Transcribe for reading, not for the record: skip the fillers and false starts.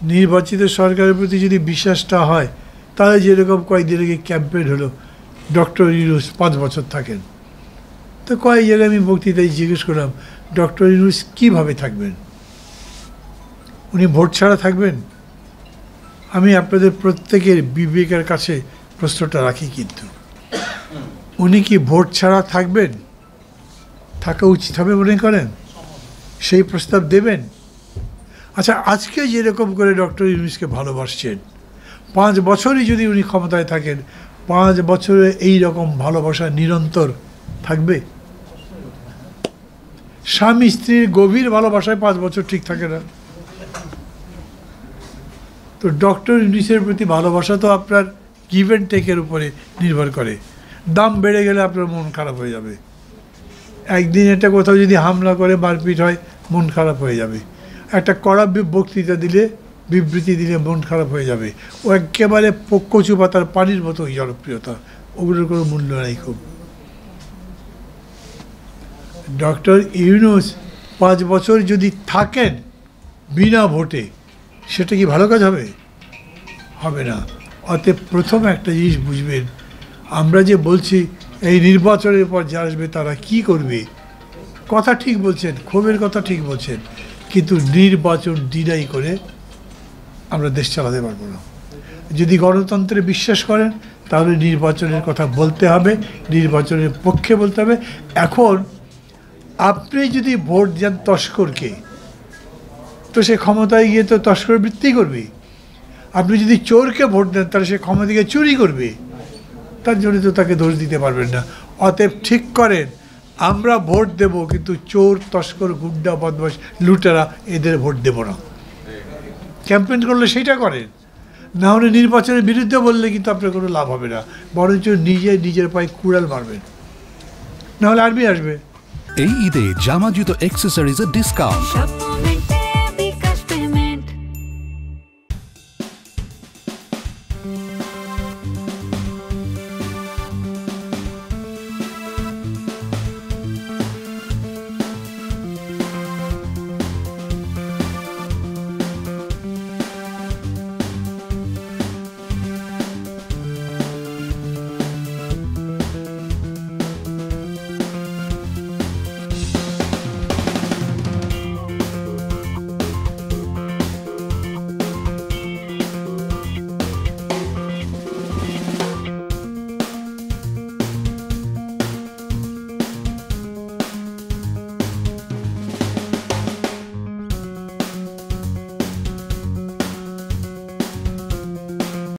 নির্বাচিত সরকারের প্রতি যদি বিশ্বাসটা হয়, তাহলে যেরকম কয়েকদিন আগে ক্যাম্পেইন হলো, ডক্টর ইউনূস 5 বছর থাকেন। তো কয়েক জায়গায় আমি বক্তৃতায় জিজ্ঞেস করলাম, ডক্টর ইউনূস কীভাবে থাকবেন? উনি ভোট ছাড়া থাকবেন? আমি আপনাদের প্রত্যেকের বিবেকের কাছে প্রশ্নটা রাখি, কিন্তু উনি কি ভোট ছাড়া থাকবেন? থাকা উচিত হবে মনে করেন? সেই প্রস্তাব দেবেন? আচ্ছা, আজকে যেরকম করে ডক্টর ইউনূসকে ভালোবাসছেন, 5 বছরই যদি উনি ক্ষমতায় থাকেন, 5 বছরে এই রকম ভালোবাসা নিরন্তর থাকবে? স্বামী স্ত্রীর গভীর ভালোবাসায় 5 বছর ঠিক থাকে না। তো ডক্টর ইউনূসের প্রতি ভালোবাসা তো আপনার গিভ অ্যান্ড টেকের উপরে নির্ভর করে। দাম বেড়ে গেলে আপনার মন খারাপ হয়ে যাবে। একদিন এটা কোথাও যদি হামলা করে মারপিট হয়, মন খারাপ হয়ে যাবে। একটা কড়া বক্তৃতা দিলে, বিবৃতি দিলে মন খারাপ হয়ে যাবে। ও একেবারে কচু পাতার পানির মতো ওই জনপ্রিয়তা, ওগুলোর কোনো মূল্য নেই খুব। ডক্টর ইউনূস 5 বছর যদি থাকেন বিনা ভোটে, সেটা কি ভালো কাজ হবে? হবে না। অতএব প্রথম একটা জিনিস বুঝবেন, আমরা যে বলছি এই নির্বাচনের পর যা আসবে তারা কি করবে, কথা ঠিক বলছেন, ক্ষোভের কথা ঠিক বলছেন, কিন্তু নির্বাচন ডিনাই করে আমরা দেশ চালাতে পারবো না। যদি গণতন্ত্রে বিশ্বাস করেন, তাহলে নির্বাচনের কথা বলতে হবে, নির্বাচনের পক্ষে বলতে হবে। এখন আপনি যদি ভোট দেন তস্করকে, তো সে ক্ষমতায় গিয়ে তো তস্কর বৃত্তি করবে। আপনি যদি চোরকে ভোট দেন, তাহলে সে ক্ষমতা গিয়ে চুরি করবে। তার জন্য তো তাকে দোষ দিতে পারবেন না। অতএব ঠিক করেন, আমরা ভোট দেব, কিন্তু চোর, তস্কর, গুন্ডা, বদমাশ, লুটেরা এদের ভোট দেব না। ক্যাম্পেইন করলে সেইটা করেন, না হলে নির্বাচনের বিরুদ্ধে বললে কিন্তু আপনার কোনো লাভ হবে না, বরঞ্চ নিজের পায়ে কুড়াল মারবেন, নাহলে আর্মি আসবে। এই ঈদে জামা জুতো অ্যাক্সেসরিজের ডিসকাউন্ট।